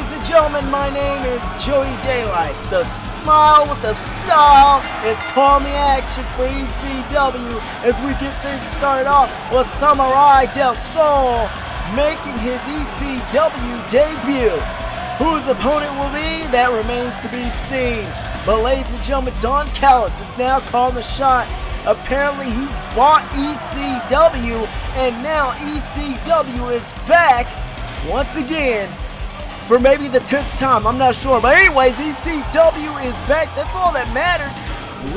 Ladies and gentlemen, my name is Joey Daylight. The smile with the style is calling the action for ECW as we get things started off with Cinta Del Sol making his ECW debut. Who his opponent will be, that remains to be seen. But ladies and gentlemen, Callis is now calling the shots. Apparently he's bought ECW, and now ECW is back once again for maybe the 10th time. I'm not sure. But anyways, ECW is back. That's all that matters.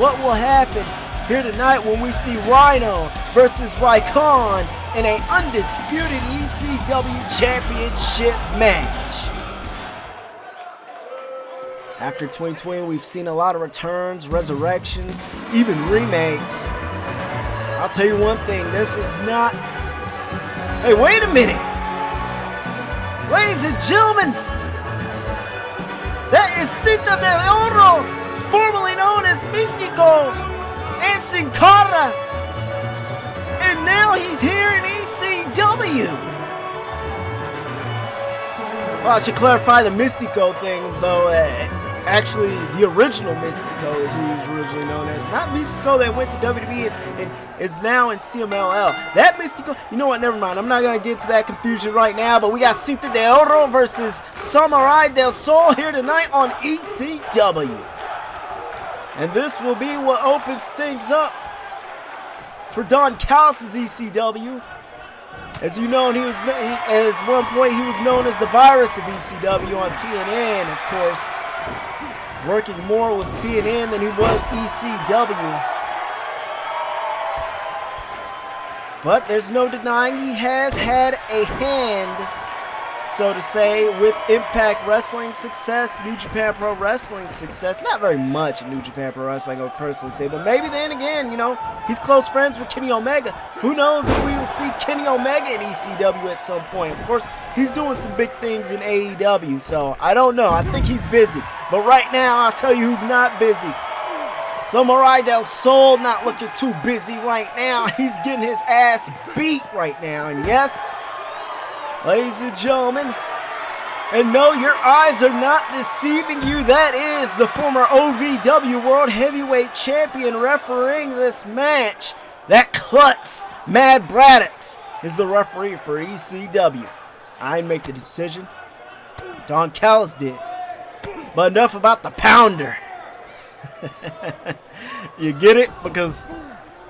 What will happen here tonight when we see Rhino versus Ryckon in an undisputed ECW championship match? After 2020, we've seen a lot of returns, resurrections, even remakes. I'll tell you one thing, this is not... Hey, wait a minute! Ladies and gentlemen, that is Cinta Del Sol, formerly known as Mystico and Sin Cara. And now he's here in ECW. Well, I should clarify the Mystico thing, though. Actually, the original Mystico is who he was originally known as. Not Mystico that went to WWE and is now in CMLL. That Mystico, you know what, never mind. I'm not going to get to that confusion right now. But we got Cinta Del Sol versus Cinta Del Sol here tonight on ECW. And this will be what opens things up for Callis' ECW. As you know, as one point he was known as the virus of ECW on TNN, of course. Working more with TNN than he was ECW. But there's no denying he has had a hand, so to say, with Impact Wrestling success, New Japan Pro Wrestling success. Not very much in New Japan Pro Wrestling, I would personally say, but maybe then again, you know, he's close friends with Kenny Omega. Who knows if we will see Kenny Omega in ECW at some point. Of course, he's doing some big things in AEW, so I don't know. I think he's busy. But right now, I'll tell you who's not busy. Cinta Del Sol not looking too busy right now. He's getting his ass beat right now. And yes, ladies and gentlemen, and no, your eyes are not deceiving you. That is the former OVW World Heavyweight Champion refereeing this match. That klutz, Mad Braddock, is the referee for ECW. I didn't make the decision. Callis did. But enough about the pounder. You get it? Because,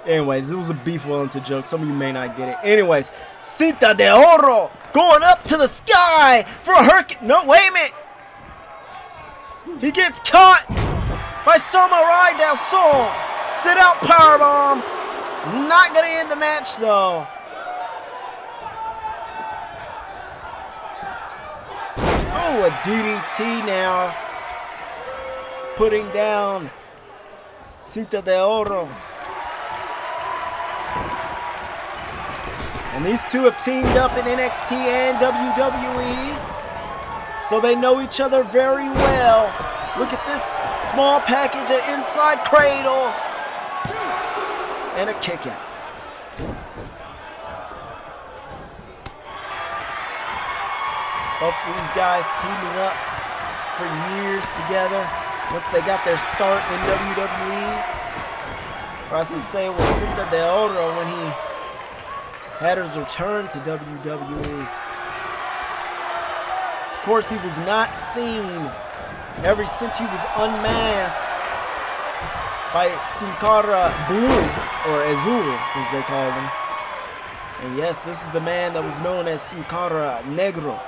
anyways, it was a Beef Wellington joke. Some of you may not get it. Anyways, Cinta Del Sol going up to the sky for a hurricane. No, wait a minute. He gets caught by Cinta Del Sol. Sit out powerbomb. Not going to end the match, though. Oh, a DDT now. Putting down Cinta Del Sol. And these two have teamed up in NXT and WWE, so they know each other very well. Look at this small package, an inside cradle, and a kick out. Both of these guys teaming up for years together. Once they got their start in WWE, or I should say it was Cinta Del Sol when he had his return to WWE. Of course, he was not seen ever since he was unmasked by Sin Cara Blue, or Azul as they called him. And yes, this is the man that was known as Sin Cara Negro,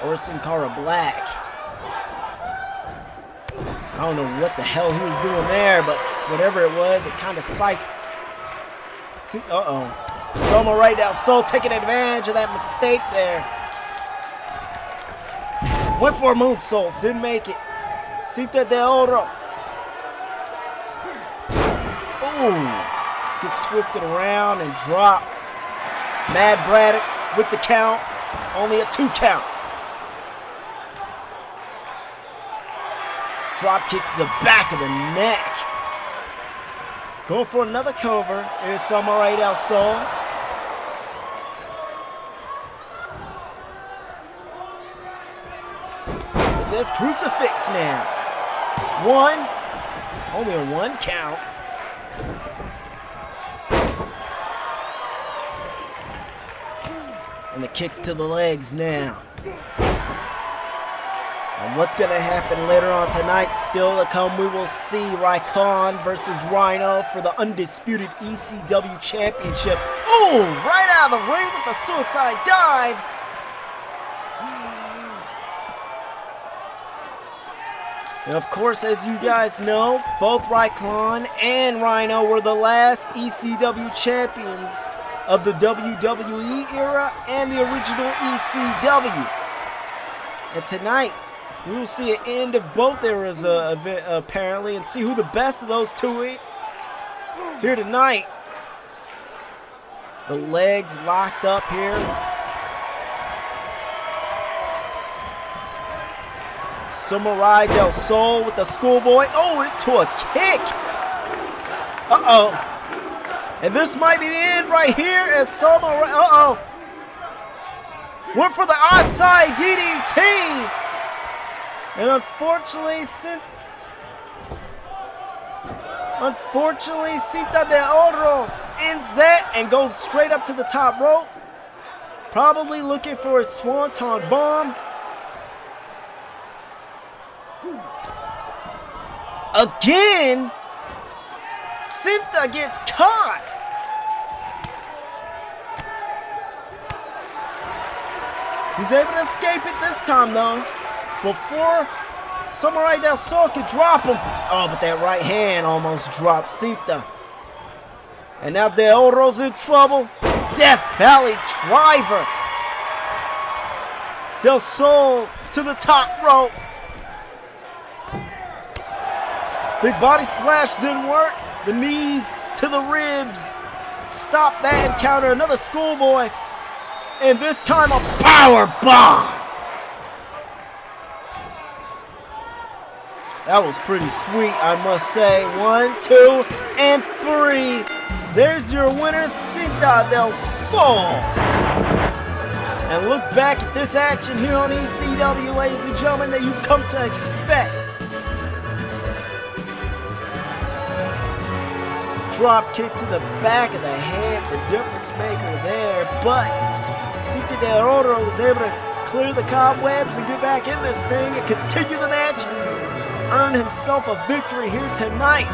or Sin Cara Black. I don't know what the hell he was doing there, but whatever it was, it kind of psyched. Uh-oh. Cinta Del Sol taking advantage of that mistake there. Went for a moonsault, didn't make it. Cinta Del Sol. Ooh. Gets twisted around and dropped. Mad Braddock with the count. Only a 2 count. Drop kick to the back of the neck. Going for another cover is Cinta Del Sol. this. Crucifix now. 1. Only a 1 count. And the kicks to the legs now. And what's going to happen later on tonight, still to come, we will see Ryckon versus Rhino for the undisputed ECW Championship. Oh, right out of the ring with the suicide dive. And of course, as you guys know, both Ryckon and Rhino were the last ECW champions of the WWE era and the original ECW. And tonight, we will see an end of both eras apparently, and see who the best of those two is. Here tonight, the legs locked up here. Cinta Del Sol with the schoolboy. Oh, into a kick. Uh-oh. And this might be the end right here as Cinta. Uh-oh. Went for the outside DDT. And unfortunately, Cinta Del Sol ends that and goes straight up to the top rope. Probably looking for a swanton bomb. Again, Cinta gets caught. He's able to escape it this time, though. Before Cinta Del Sol could drop him. Oh, but that right hand almost dropped Cinta. And now Del Oro's in trouble. Death Valley Driver. Del Sol to the top rope. Big body splash didn't work. The knees to the ribs. Stop that and counter another schoolboy. And this time a power bomb. That was pretty sweet, I must say. 1, 2, and 3. There's your winner, Cinta Del Sol. And look back at this action here on ECW, ladies and gentlemen, that you've come to expect. Drop kick to the back of the head, the difference maker there. But Cinta Del Sol was able to clear the cobwebs and get back in this thing and continue the match. Earn himself a victory here tonight.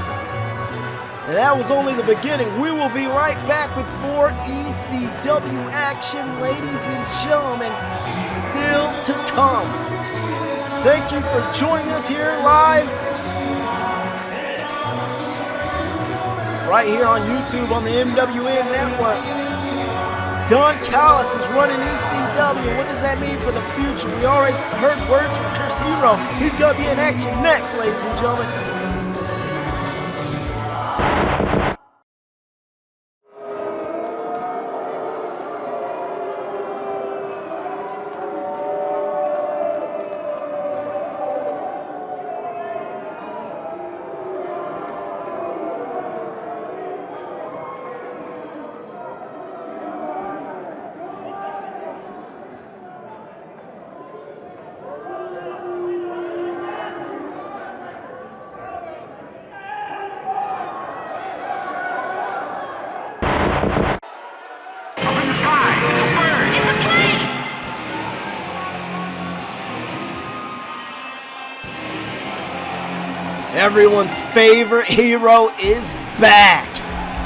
And that was only the beginning. We will be right back with more ECW action, ladies and gentlemen, still to come. Thank you for joining us here live, right here on YouTube on the MWN network. Don Callis is running ECW. What does that mean for the future? We already heard words from Chris Hero. He's going to be in action next, ladies and gentlemen. Everyone's favorite hero is back.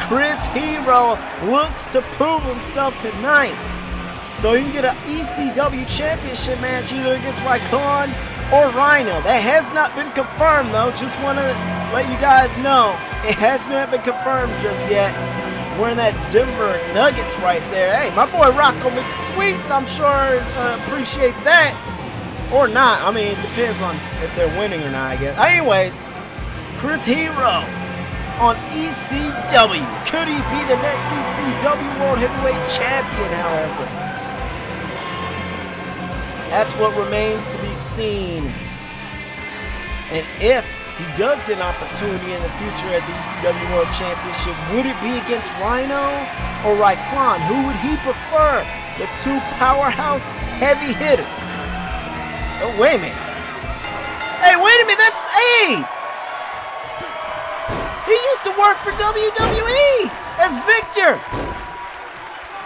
Chris Hero looks to prove himself tonight. So he can get an ECW Championship match either against Ryckon or Rhino. That has not been confirmed though. Just want to let you guys know. It has not been confirmed just yet. Wearing that Denver Nuggets right there. Hey, my boy Rocco McSweets, I'm sure appreciates that. Or not. I mean, it depends on if they're winning or not, I guess. Anyways, Chris Hero on ECW. Could he be the next ECW World Heavyweight Champion, however? That's what remains to be seen. And if he does get an opportunity in the future at the ECW World Championship, would it be against Rhino or Ryckon? Who would he prefer? The two powerhouse heavy hitters. Oh, wait a minute. Hey, wait a minute, that's A! He used to work for WWE as Victor.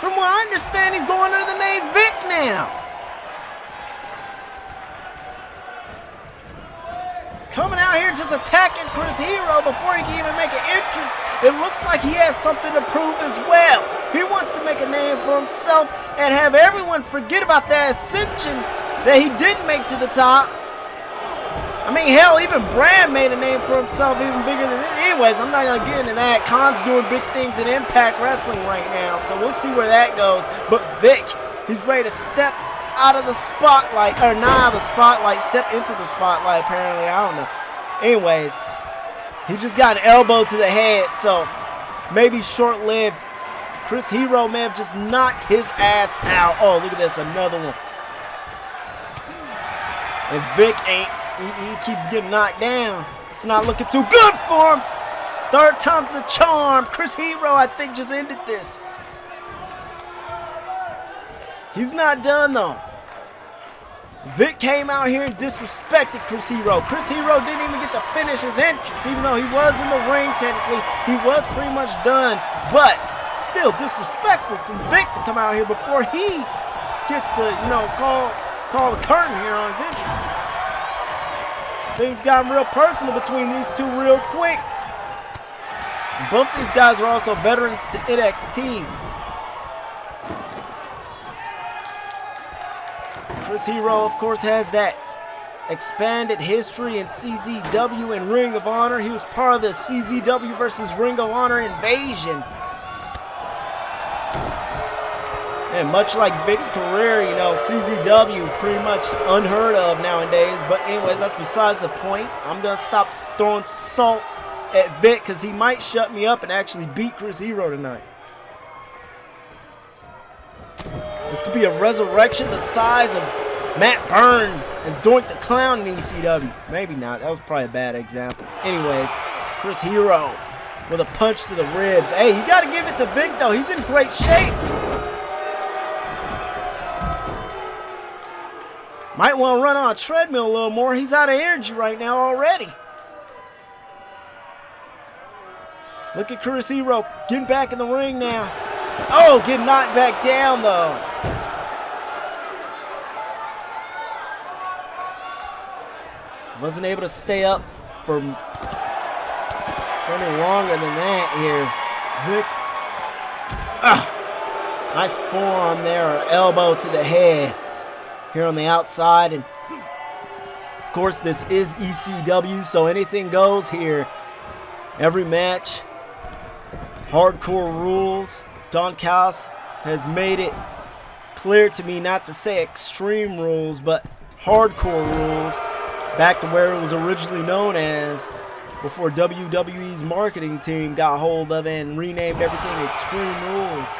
From what I understand, he's going under the name Vic now. Coming out here just attacking Chris Hero before he can even make an entrance. It looks like he has something to prove as well. He wants to make a name for himself and have everyone forget about that ascension that he didn't make to the top. I mean, hell, even Brand made a name for himself even bigger than this. Anyways, I'm not going to get into that. Khan's doing big things in Impact Wrestling right now, so we'll see where that goes. But Vic, he's ready to step out of the spotlight, or not out of the spotlight, step into the spotlight apparently, I don't know. Anyways, he just got an elbow to the head, so maybe short-lived. Chris Hero may have just knocked his ass out. Oh, look at this, another one. And Vic ain't, he keeps getting knocked down. It's not looking too good for him. Third time's the charm. Chris Hero, I think, just ended this. He's not done, though. Vic came out here and disrespected Chris Hero. Chris Hero didn't even get to finish his entrance, even though he was in the ring technically. He was pretty much done, but still disrespectful from Vic to come out here before he gets to, you know, call the curtain here on his entrance. Things got real personal between these two real quick. Both these guys are also veterans to NXT. Chris Hero, of course, has that expanded history in CZW and Ring of Honor. He was part of the CZW versus Ring of Honor invasion. And much like Vic's career, you know, CZW pretty much unheard of nowadays. But anyways, that's besides the point. I'm going to stop throwing salt at Vic because he might shut me up and actually beat Chris Hero tonight. This could be a resurrection the size of Matt Byrne as Doink the Clown in ECW. Maybe not. That was probably a bad example. Anyways, Chris Hero with a punch to the ribs. Hey, you got to give it to Vic, though. He's in great shape. Might want to run on a treadmill a little more. He's out of energy right now already. Look at Chris Hero getting back in the ring now. Oh, getting knocked back down, though. Wasn't able to stay up for any longer than that here. Vic. Nice forearm there, or elbow to the head here on the outside. And of course, this is ECW, so anything goes here. Every match, hardcore rules. Don Callis has made it clear to me not to say extreme rules, but hardcore rules, back to where it was originally known as before WWE's marketing team got hold of it and renamed everything Extreme Rules.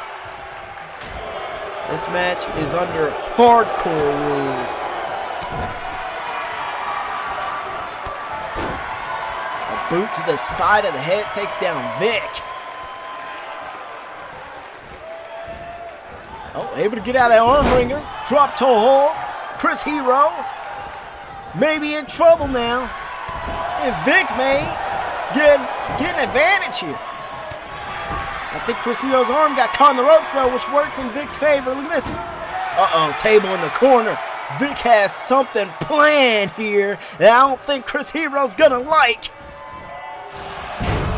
This match is under hardcore rules. A boot to the side of the head takes down Vic. Oh, able to get out of that arm wringer. Drop toe hold. Chris Hero may be in trouble now. And Vic may get an advantage here. I think Chris Hero's arm got caught in the ropes though, which works in Vic's favor. Look at this. Uh-oh, table in the corner. Vic has something planned here that I don't think Chris Hero's gonna like.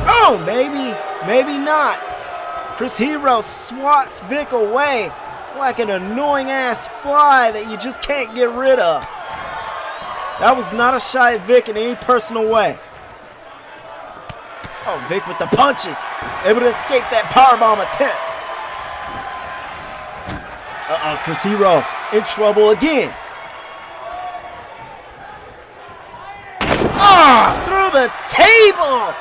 Oh, maybe not. Chris Hero swats Vic away like an annoying ass fly that you just can't get rid of. That was not a shot at Vic in any personal way. Oh, Vic with the punches. Able to escape that powerbomb attempt. Uh-oh, Chris Hero in trouble again. Through the table.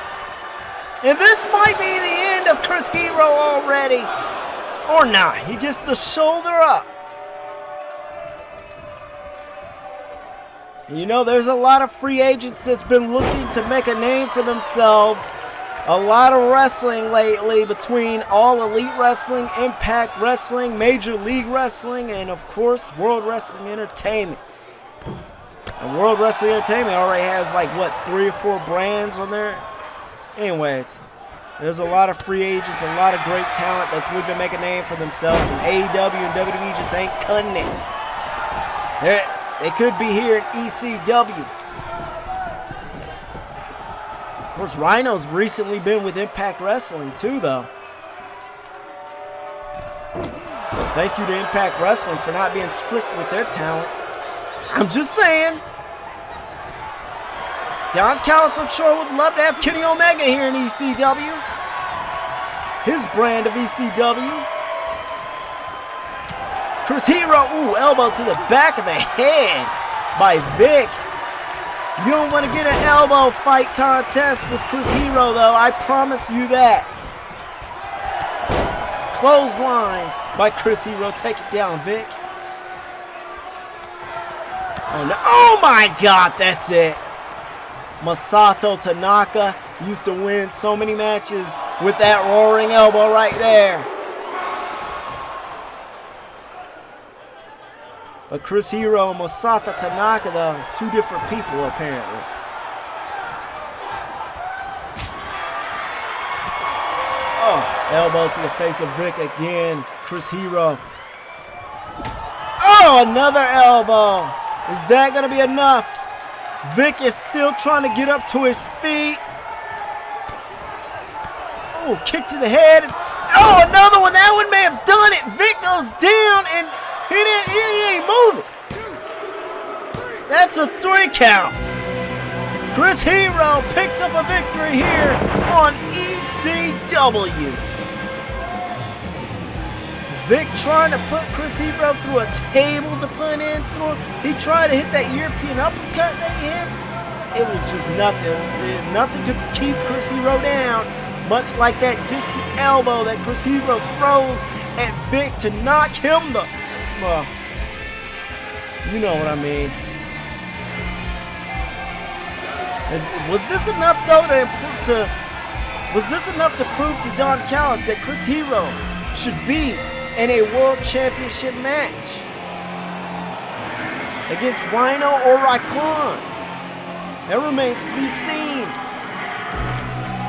And this might be the end of Chris Hero already. Or not. He gets the shoulder up. You know, there's a lot of free agents that's been looking to make a name for themselves. A lot of wrestling lately between All Elite Wrestling, Impact Wrestling, Major League Wrestling, and of course, World Wrestling Entertainment. And World Wrestling Entertainment already has like, what, 3 or 4 brands on there? Anyways, there's a lot of free agents, a lot of great talent that's looking to make a name for themselves, and AEW and WWE just ain't cutting it. They could be here in ECW. Of course, Rhino's recently been with Impact Wrestling too, though. So thank you to Impact Wrestling for not being strict with their talent. I'm just saying. Don Callis, I'm sure, would love to have Kenny Omega here in ECW. His brand of ECW. Chris Hero, ooh, elbow to the back of the head by Vic. You don't want to get an elbow fight contest with Chris Hero, though. I promise you that. Clotheslines by Chris Hero. Take it down, Vic. Oh, no. Oh my God, that's it. Masato Tanaka used to win so many matches with that roaring elbow right there. But Chris Hero and Masato Tanaka, though, 2 different people apparently. Oh, elbow to the face of Vic again. Chris Hero. Oh, another elbow. Is that going to be enough? Vic is still trying to get up to his feet. Oh, kick to the head. Oh, another one. That one may have done it. Vic goes down and he ain't moving. That's a 3 count. Chris Hero picks up a victory here on ECW. Vic trying to put Chris Hero through a table to put in through. He tried to hit that European uppercut that he hits. It was just nothing. Nothing to keep Chris Hero down. Much like that discus elbow that Chris Hero throws at Vic to knock him the... Well, you know what I mean. Was this enough, though, was this enough to prove to Don Callis that Chris Hero should be in a World Championship match against Rhino or Ryckon? That remains to be seen.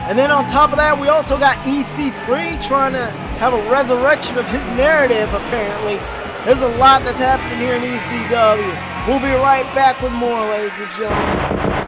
And then on top of that, we also got EC3 trying to have a resurrection of his narrative, apparently. There's a lot that's happening here in ECW. We'll be right back with more, ladies and gentlemen.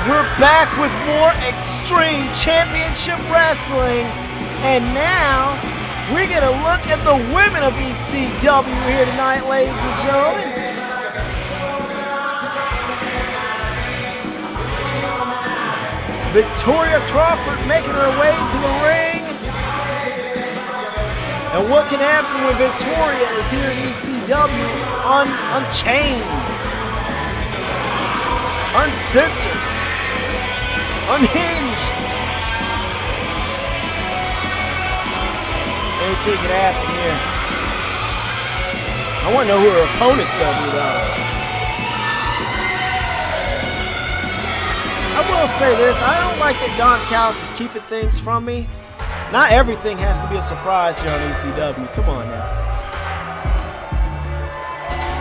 We're back with more Extreme Championship Wrestling, and now we're going to look at the women of ECW here tonight, ladies and gentlemen. Victoria Crawford making her way to the ring. And what can happen when Victoria is here in ECW unchained, uncensored, unhinged? Anything can happen here. I want to know who her opponent's going to be, though. I will say this. I don't like that Don Callis is keeping things from me. Not everything has to be a surprise here on ECW. Come on now.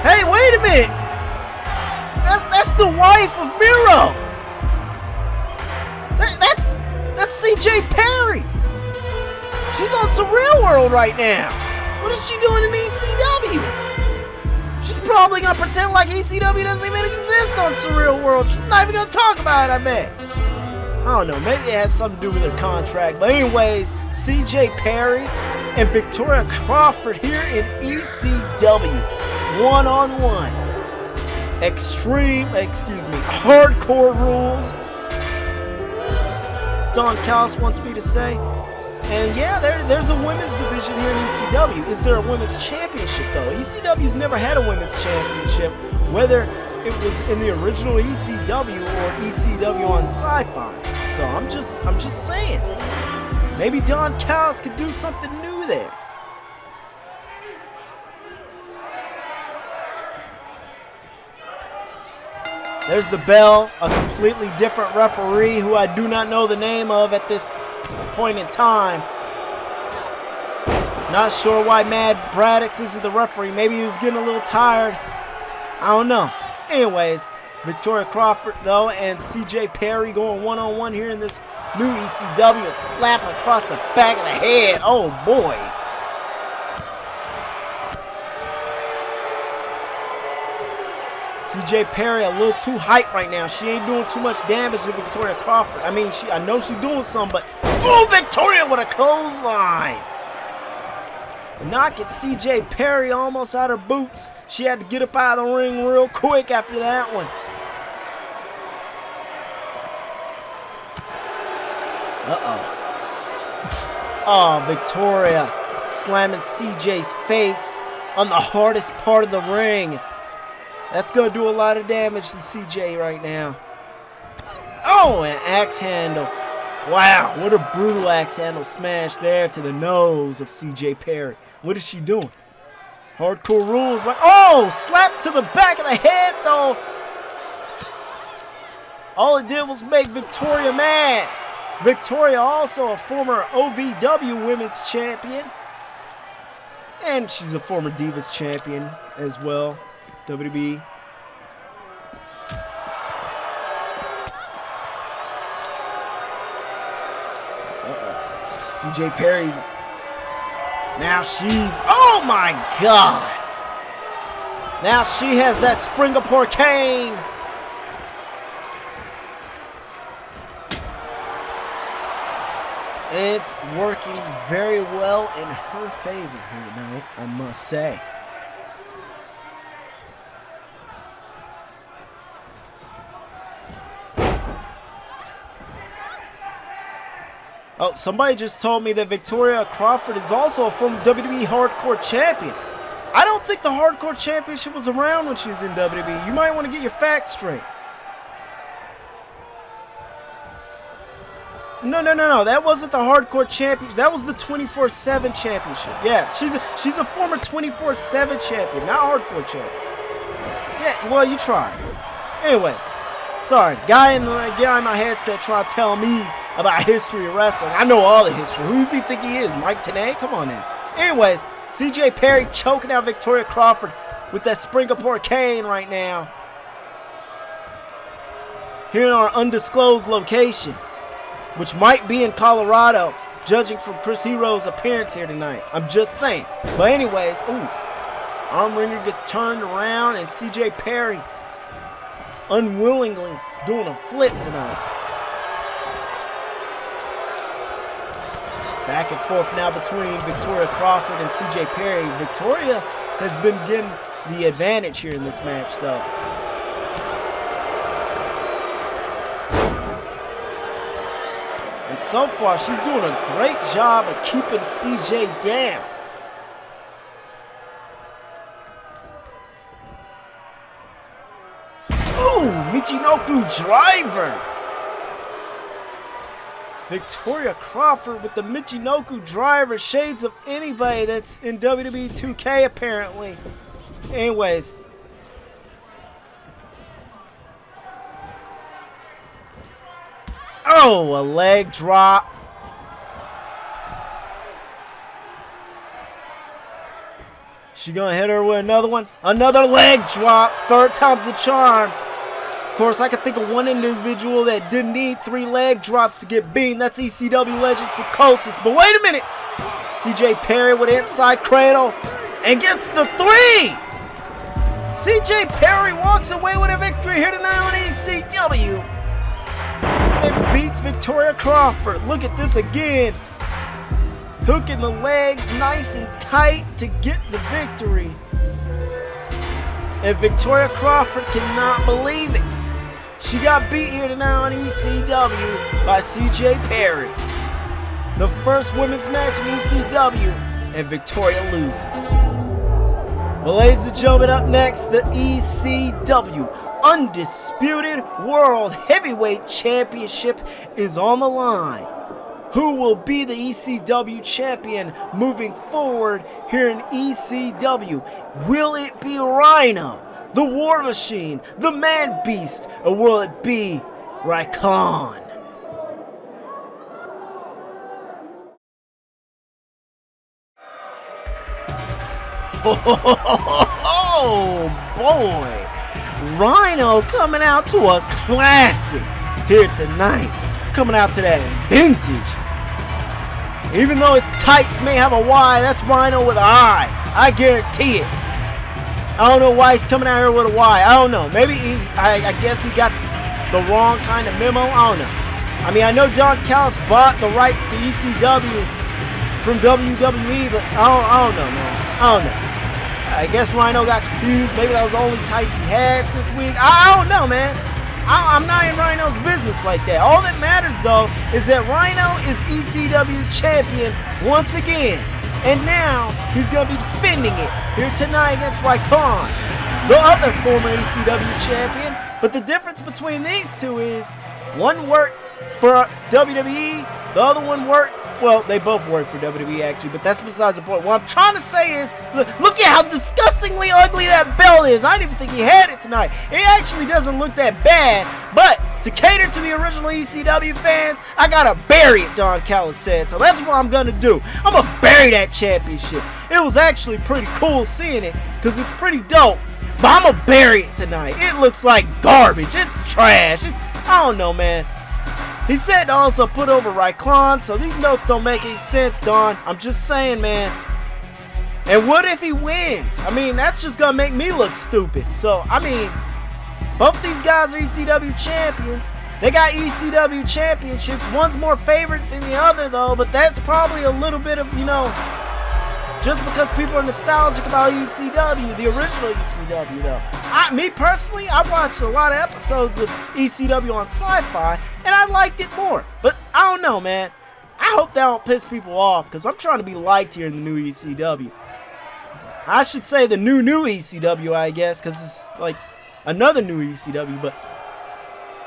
Hey, wait a minute. That's the wife of Miro. That's CJ Perry. She's on Surreal World right now. What is she doing in ECW? She's probably gonna pretend like ECW doesn't even exist on Surreal World. She's not even gonna talk about it, I bet. I don't know, maybe it has something to do with her contract. But anyways, CJ Perry and Victoria Crawford here in ECW. One-on-one. Hardcore rules. as Don Callis wants me to say. And yeah, there's a women's division here in ECW. Is there a women's championship though? ECW's never had a women's championship, whether it was in the original ECW or ECW on Sci-Fi. So I'm just saying, maybe Don Callis could do something new there. There's the bell, a completely different referee who I do not know the name of at this point in time. Not sure why Mad Braddock isn't the referee. Maybe he was getting a little tired. I don't know. Anyways, Victoria Crawford though and CJ Perry going one-on-one here in this new ECW. Slap across the back of the head. Oh boy. CJ Perry a little too hyped right now. She ain't doing too much damage to Victoria Crawford. I mean, I know she's doing some, but oh, Victoria with a clothesline. Knocking CJ Perry almost out of her boots. She had to get up out of the ring real quick after that one. Oh, Victoria slamming CJ's face on the hardest part of the ring. That's going to do a lot of damage to CJ right now. Oh, an axe handle. Wow, what a brutal axe handle smash there to the nose of CJ Perry. What is she doing? Hardcore rules like, oh, slap to the back of the head though. All it did was make Victoria mad. Victoria also a former OVW Women's Champion. And she's a former Divas Champion as well. WWE. CJ Perry. Now she's, oh my God. Now she has that Springapore cane. It's working very well in her favor here tonight, I must say. Oh, somebody just told me that Victoria Crawford is also a former WWE Hardcore Champion. I don't think the Hardcore Championship was around when she was in WWE. You might want to get your facts straight. No. That wasn't the Hardcore Championship. That was the 24/7 Championship. Yeah, she's a former 24/7 champion, not Hardcore champion. Yeah, well, you tried. Anyways, sorry. Guy in my headset trying to tell me about history of wrestling. I know all the history. Who does he think he is? Mike Tenay? Come on now. Anyways, CJ Perry choking out Victoria Crawford with that Springapore cane right now. Here in our undisclosed location, which might be in Colorado, judging from Chris Hero's appearance here tonight. I'm just saying. But anyways, ooh, arm wringer gets turned around and CJ Perry unwillingly doing a flip tonight. Back and forth now between Victoria Crawford and CJ Perry. Victoria has been getting the advantage here in this match, though. And so far, she's doing a great job of keeping CJ down. Ooh, Michinoku driver. Victoria Crawford with the Michinoku driver. Shades of anybody that's in WWE 2K apparently. Anyways. Oh, a leg drop. She gonna hit her with another one. Another leg drop. Third time's the charm. Of course, I could think of one individual that didn't need 3 leg drops to get beaten. That's ECW legend Psychosis. But wait a minute. CJ Perry with inside cradle and gets the 3. CJ Perry walks away with a victory here tonight on ECW. And beats Victoria Crawford. Look at this again. Hooking the legs nice and tight to get the victory. And Victoria Crawford cannot believe it. She got beat here tonight on ECW by CJ Perry. The first women's match in ECW, and Victoria loses. Well, ladies and gentlemen, up next, the ECW Undisputed World Heavyweight Championship is on the line. Who will be the ECW champion moving forward here in ECW? Will it be Rhino, the War Machine, the Man Beast, or will it be Ryckon? Oh boy! Rhino coming out to a classic here tonight. Coming out to that vintage. Even though his tights may have a Y, that's Rhino with an I. I guarantee it. I don't know why he's coming out here with a Y. I don't know. Maybe I guess he got the wrong kind of memo. I don't know. I mean, I know Callis bought the rights to ECW from WWE, but I don't know, man. I don't know. I guess Rhino got confused. Maybe that was the only tights he had this week. I don't know, man. I'm not in Rhino's business like that. All that matters, though, is that Rhino is ECW champion once again. And now, he's going to be defending it here tonight against Ryckon, the other former ECW champion. But the difference between these two is one worked for WWE, the other one worked, well, they both work for WWE actually, but that's besides the point. What I'm trying to say is, look at how disgustingly ugly that belt is. I didn't even think he had it tonight. It actually doesn't look that bad, but to cater to the original ECW fans, I gotta bury it, Callis said. So that's what I'm gonna do. I'm gonna bury that championship. It was actually pretty cool seeing it, because it's pretty dope, but I'm gonna bury it tonight. It looks like garbage. It's trash. I don't know, man. He said to also put over Ryckon, so these notes don't make any sense, Don. I'm just saying, man. And what if he wins? I mean, that's just gonna make me look stupid. So, I mean, both these guys are ECW champions. They got ECW championships. One's more favored than the other, though, but that's probably a little bit of, just because people are nostalgic about ECW, the original ECW, though. Me personally, I watched a lot of episodes of ECW on Sci-Fi, and I liked it more. But I don't know, man. I hope that don't piss people off, because I'm trying to be liked here in the new ECW. I should say the new ECW, I guess, because it's like another new ECW. But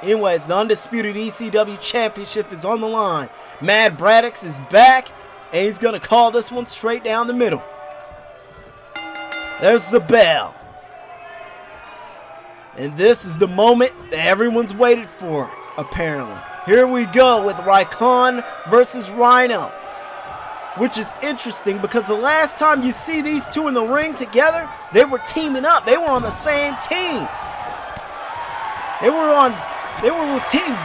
anyways, the Undisputed ECW Championship is on the line. Mad Braddox is back, and he's going to call this one straight down the middle. There's the bell. And this is the moment that everyone's waited for, apparently. Here we go with Ryckon versus Rhino. Which is interesting because the last time you see these two in the ring together, they were teaming up. They were on the same team. They were with Team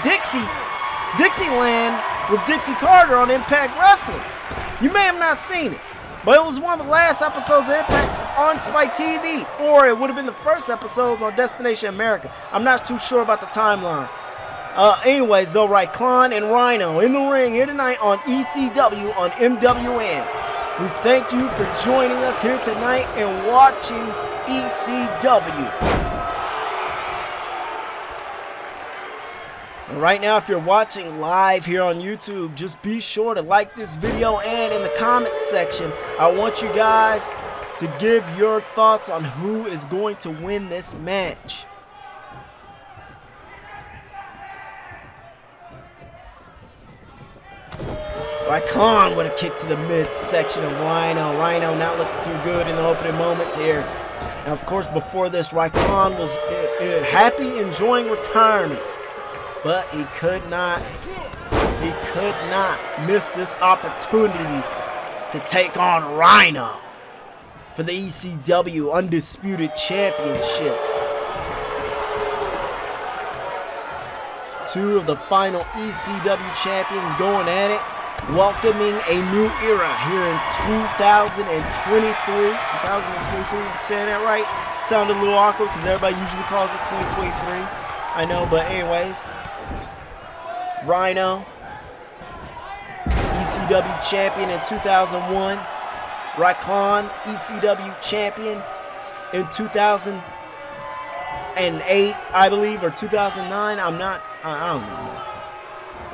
Dixieland with Dixie Carter on Impact Wrestling. You may have not seen it, but it was one of the last episodes of Impact on Spike TV, or it would have been the first episodes on Destination America. I'm not too sure about the timeline. Anyways, though, Ryckon and Rhino in the ring here tonight on ECW on MWN. We thank you for joining us here tonight and watching ECW. And right now, if you're watching live here on YouTube, just be sure to like this video, and in the comments section, I want you guys to give your thoughts on who is going to win this match. Ryckon with a kick to the midsection of Rhino. Rhino not looking too good in the opening moments here. And of course, before this, Ryckon was happy, enjoying retirement. But he could not miss this opportunity to take on Rhino for the ECW Undisputed Championship. Two of the final ECW champions going at it, welcoming a new era here in 2023. 2023, I'm saying that right? Sounded a little awkward because everybody usually calls it 2023. I know, but anyways. Rhino, ECW champion in 2001. Ryckon, ECW champion in 2018. 2008, I believe, or 2009. I don't know.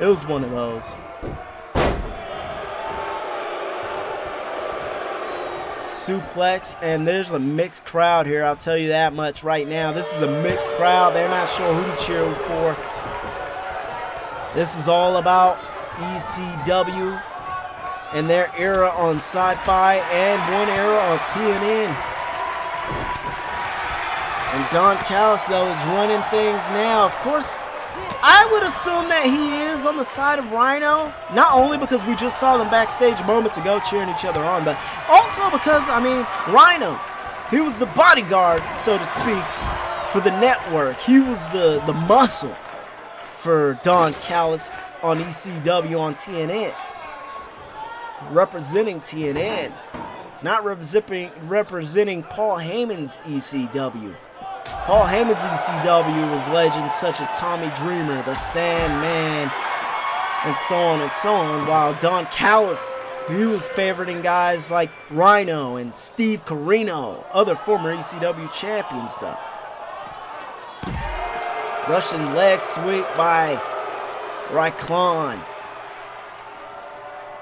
It was one of those. Suplex, and there's a mixed crowd here. I'll tell you that much right now. This is a mixed crowd. They're not sure who to cheer for. This is all about ECW and their era on Sci-Fi and one era on TNN. And Don Callis, though, is running things now. Of course, I would assume that he is on the side of Rhino, not only because we just saw them backstage moments ago cheering each other on, but also because, I mean, Rhino, he was the bodyguard, so to speak, for the network. He was the muscle for Don Callis on ECW on TNN, representing TNN, not representing Paul Heyman's ECW. Paul Heyman's ECW was legends such as Tommy Dreamer, the Sandman, and so on, while Don Callis, he was favoriting guys like Rhino and Steve Corino, other former ECW champions though. Russian leg sweep by Ryckon,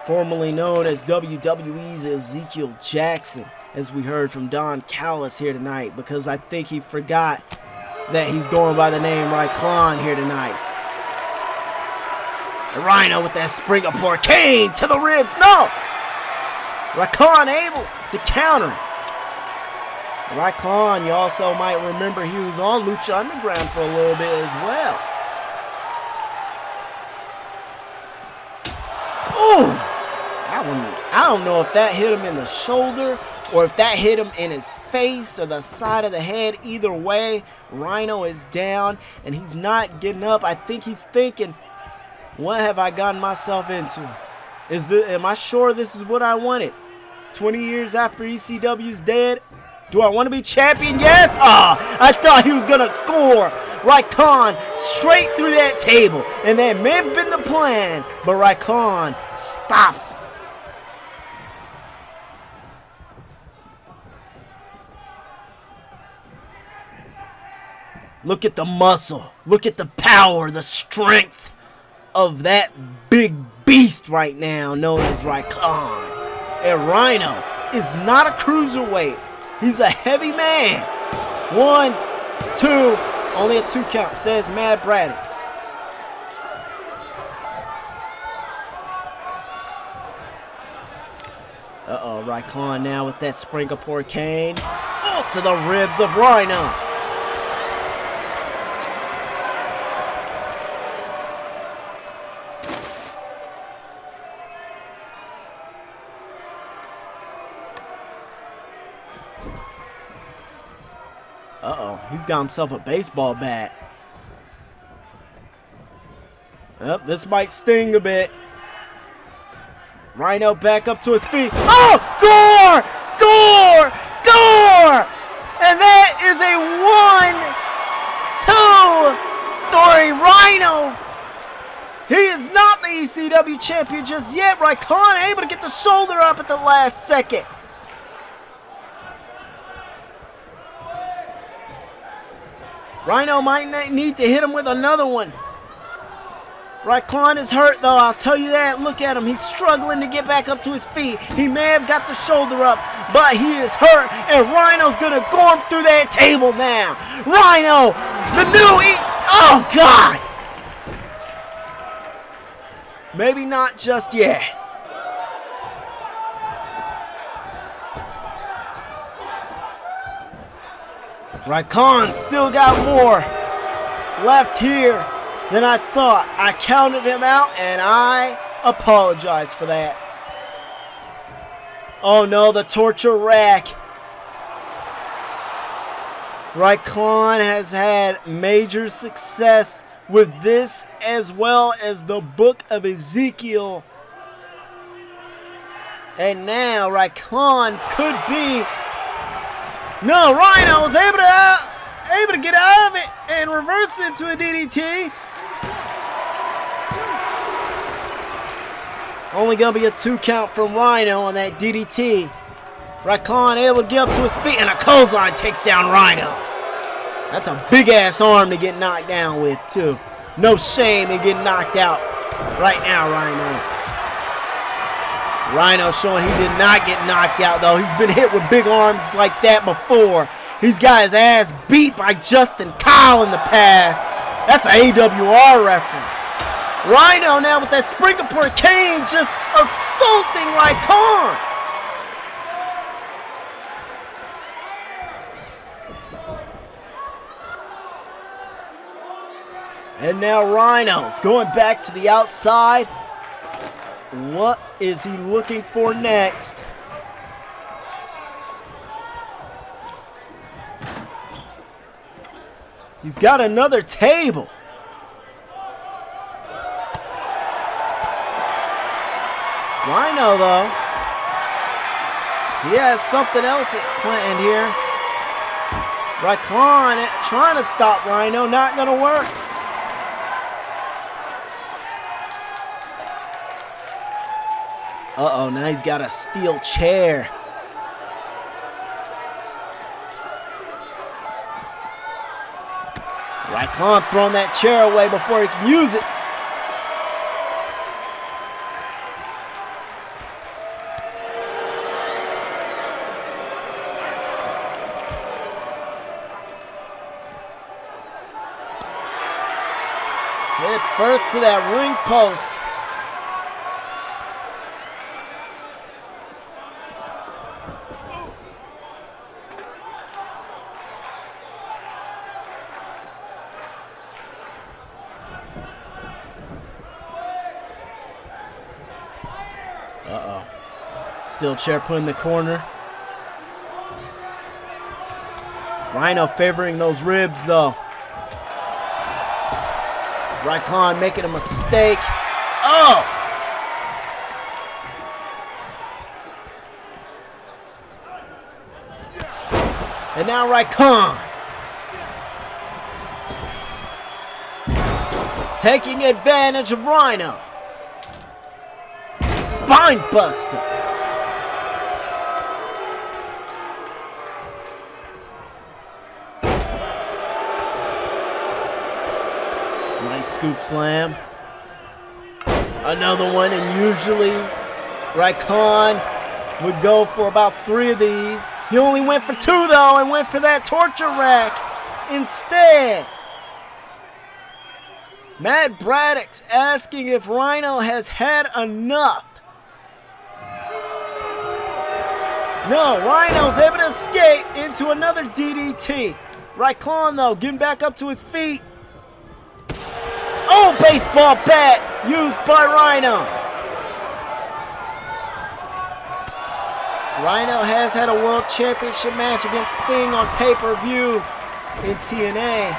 formerly known as WWE's Ezekiel Jackson, as we heard from Don Callis here tonight, because I think he forgot that he's going by the name Ryckon here tonight. And Rhino with that Singapore cane to the ribs. No! Ryckon able to counter. Ryckon, you also might remember he was on Lucha Underground for a little bit as well. Ooh! I don't know if that hit him in the shoulder or if that hit him in his face or the side of the head. Either way, Rhino is down and he's not getting up. I think he's thinking, what have I gotten myself into? Am I sure this is what I wanted? 20 years after ECW's dead? Do I want to be champion? Yes! I thought he was going to gore Ryckon straight through that table. And that may have been the plan, but Ryckon stops him. Look at the muscle. Look at the power, the strength of that big beast right now known as Ryckon. And Rhino is not a cruiserweight. He's a heavy man. 1, 2, only a 2 count, says Mad Braddix. Uh-oh, Ryckon now with that Singapore cane. Oh, to the ribs of Rhino. Uh-oh, he's got himself a baseball bat. Yep, this might sting a bit. Rhino back up to his feet. Oh, gore! Gore! Gore! And that is a 1, 2, 3 Rhino. He is not the ECW champion just yet. Ryckon able to get the shoulder up at the last second. Rhino might need to hit him with another one. Ryckon is hurt though, I'll tell you that. Look at him, he's struggling to get back up to his feet. He may have got the shoulder up, but he is hurt, and Rhino's gonna go him through that table now. Rhino, the new oh God! Maybe not just yet. Ryckon still got more left here than I thought. I counted him out and I apologize for that. Oh no, the torture rack. Ryckon has had major success with this as well as the Book of Ezekiel. And now Ryckon could be... No, Rhino was able to get out of it and reverse it to a DDT. Only gonna be a 2 count from Rhino on that DDT. Ryckon able to get up to his feet, and a clothesline takes down Rhino. That's a big-ass arm to get knocked down with, too. No shame in getting knocked out right now, Rhino. Rhino showing he did not get knocked out, though. He's been hit with big arms like that before. He's got his ass beat by Justin Kyle in the past. That's an AWR reference. Rhino now with that Springapore cane just assaulting Ryckon. And now Rhino's going back to the outside. What is he looking for next? He's got another table. Rhino, though, he has something else planned here. Ryckon trying to stop Rhino, not going to work. Uh-oh, now he's got a steel chair. Ryckon throwing that chair away before he can use it. Head first to that ring post. Uh-oh. Steel chair put in the corner. Rhino favoring those ribs, though. Ryckon making a mistake. Oh! And now Ryckon taking advantage of Rhino. Spine buster. Nice scoop slam. Another one, and usually Ryckon would go for about 3 of these. He only went for 2 though, and went for that torture rack instead. Mad Braddock's asking if Rhino has had enough. No, Rhino's able to escape into another DDT. Ryckon, though, getting back up to his feet. Oh, baseball bat used by Rhino. Rhino has had a world championship match against Sting on pay-per-view in TNA.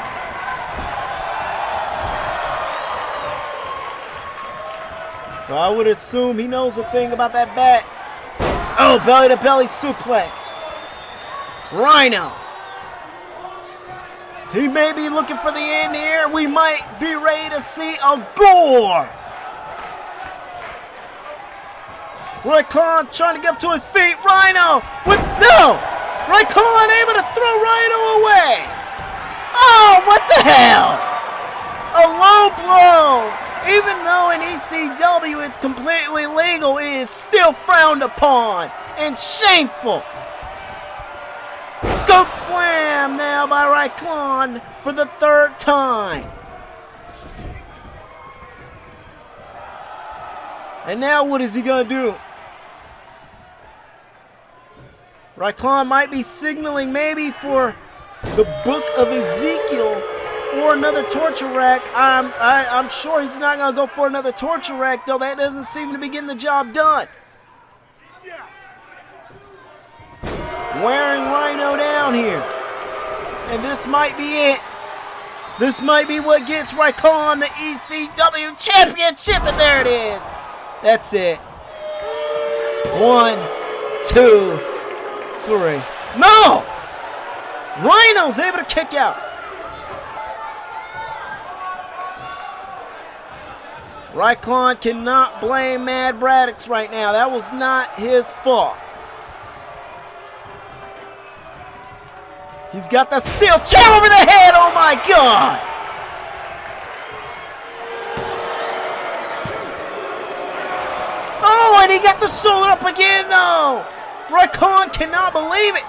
So I would assume he knows a thing about that bat. Oh, belly-to-belly suplex. Rhino. He may be looking for the end here. We might be ready to see a gore. Ryckon trying to get up to his feet. Rhino with no. Ryckon able to throw Rhino away. Oh, what the hell? A low blow. Even though in ECW it's completely legal, it is still frowned upon and shameful. Scoop slam now by Ryckon for the 3rd time. And now what is he going to do? Ryckon might be signaling maybe for the Book of Ezekiel or another torture rack. I'm sure he's not going to go for another torture rack, though. That doesn't seem to be getting the job done. Wearing Rhino down here. And this might be it. This might be what gets Ryckon the ECW Championship. And there it is. That's it. 1, 2, 3. No! Rhino's able to kick out. Ryckon cannot blame Mad Braddock's right now. That was not his fault. He's got the steel chair over the head. Oh my God. Oh, and he got the shoulder up again though. Ryckon cannot believe it.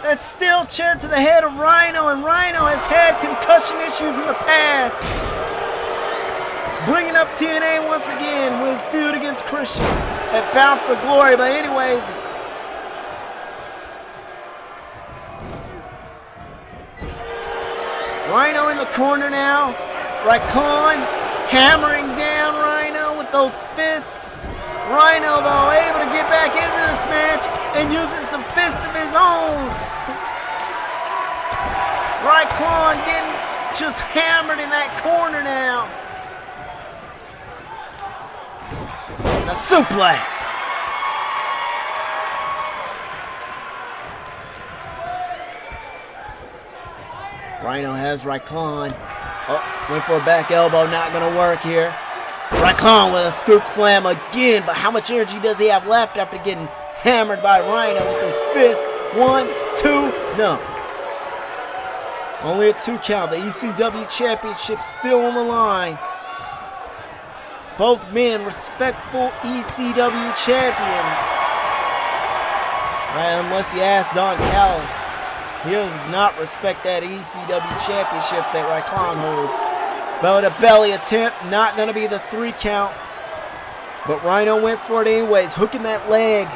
That steel chair to the head of Rhino, and Rhino has had concussion issues in the past. Bringing up TNA once again with his feud against Christian at Bound for Glory. But anyways, Rhino in the corner now. Ryckon hammering down Rhino with those fists. Rhino, though, able to get back into this match and using some fists of his own. Ryckon getting just hammered in that corner now. And a suplex. Rhino has Ryckon. Oh, went for a back elbow, not gonna work here. Ryckon with a scoop slam again, but how much energy does he have left after getting hammered by Rhino with those fists? 1, 2, no. Only a 2 count. The ECW Championship still on the line. Both men respectful ECW champions. Right, unless you ask Don Callis. He does not respect that ECW Championship that Ryckon holds. Belly-to-belly attempt, not going to be the 3 count. But Rhino went for it anyways, hooking that leg.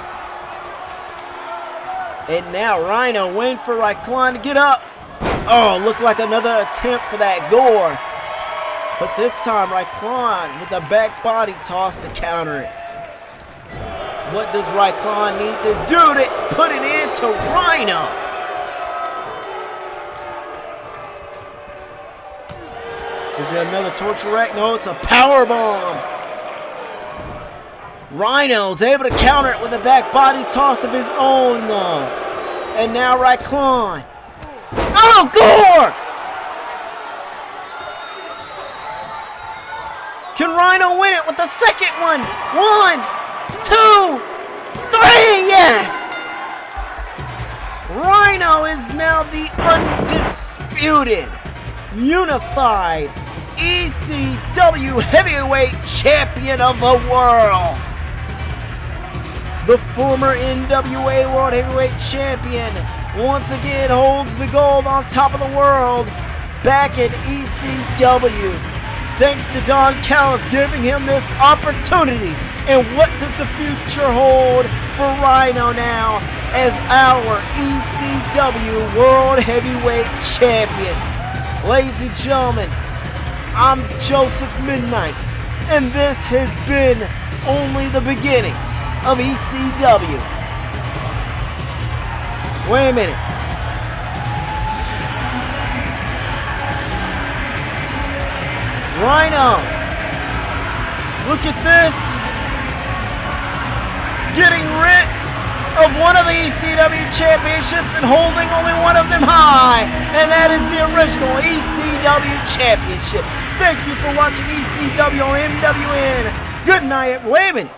And now Rhino waiting for Ryckon to get up. Oh, looked like another attempt for that gore. But this time Ryckon with a back body toss to counter it. What does Ryckon need to do to put it into Rhino? Is it another torture rack? No, it's a power bomb. Rhino's able to counter it with a back body toss of his own, though. And now Ryckon. Oh, gore! Can Rhino win it with the second one? 1, 2, 3, yes! Rhino is now the undisputed, unified ECW Heavyweight Champion of the world. The former NWA World Heavyweight Champion once again holds the gold on top of the world back in ECW. Thanks to Don Callis giving him this opportunity. And what does the future hold for Rhino now as our ECW World Heavyweight Champion? Ladies and gentlemen, I'm Joseph Midnight, and this has been only the beginning of ECW. Wait a minute. Rhino, look at this. Getting rid of one of the ECW championships and holding only one of them high, and that is the original ECW championship. Thank you for watching ECW on MWN. Good night. Wait a minute.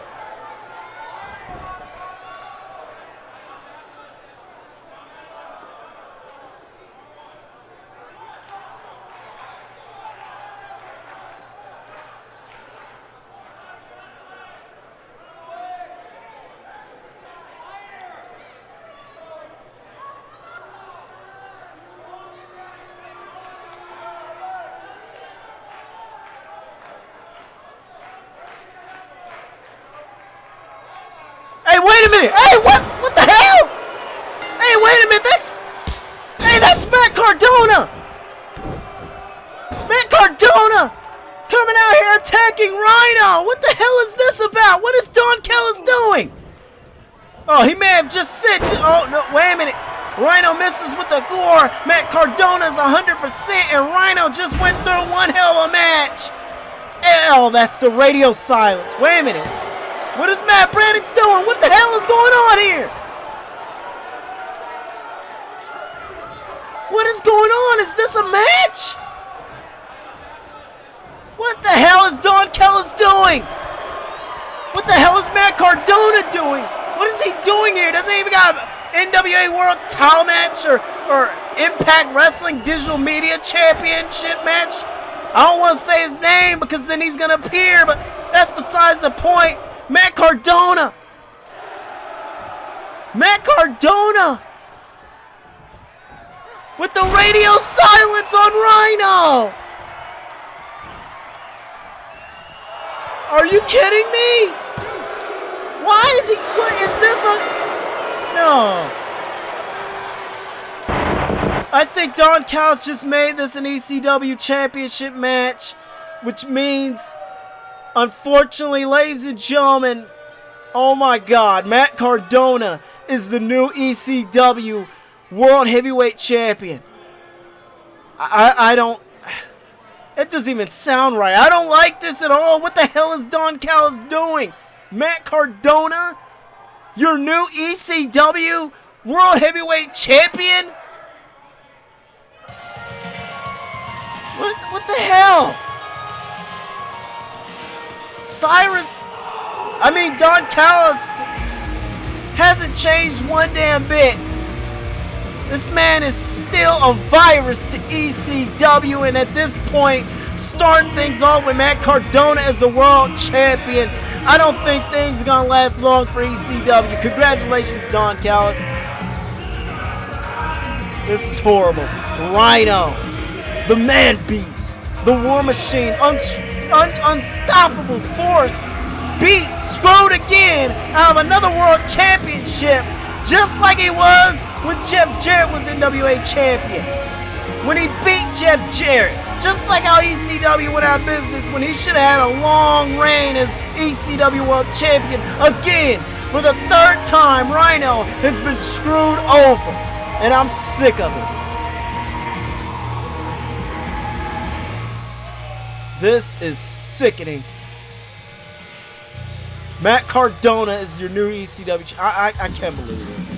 Hey, wait a minute! Hey, what the hell? Hey, wait a minute! That's Matt Cardona! Matt Cardona coming out here attacking Rhino! What the hell is this about? What is Don Callis doing? Oh, he may have just said, oh, no, wait a minute. Rhino misses with the gore. Matt Cardona's 100%, and Rhino just went through one hell of a match. Oh, that's the radio silence. Wait a minute. What is Matt Brannix doing? What the hell is going on here? What is going on? Is this a match? What the hell is Don Callis doing? What the hell is Matt Cardona doing? What is he doing here? Doesn't even got NWA World Title match or Impact Wrestling Digital Media Championship match. I don't want to say his name because then he's going to appear, but that's besides the point. Matt Cardona. Matt Cardona with the radio silence on Rhino. Are you kidding me? Why is he? What is this? No. I think Don Callis just made this an ECW championship match, which means, unfortunately, ladies and gentlemen, oh my God, Matt Cardona is the new ECW World Heavyweight Champion. I don't... It doesn't even sound right. I don't like this at all. What the hell is Don Callis doing? Matt Cardona, your new ECW World Heavyweight Champion? What the hell? Cyrus, I mean Don Callis hasn't changed one damn bit. This man is still a virus to ECW, and at this point, starting things off with Matt Cardona as the world champion, I don't think things are gonna last long for ECW. Congratulations, Don Callis. This is horrible. Rhino, the man beast, the war machine, unstoppable force, beat, screwed again out of another world championship, just like he was when Jeff Jarrett was NWA champion. When he beat Jeff Jarrett, just like how ECW went out of business when he should have had a long reign as ECW world champion. Again, for the third time, Rhino has been screwed over, and I'm sick of it. This is sickening. Matt Cardona is your new ECW. I can't believe this.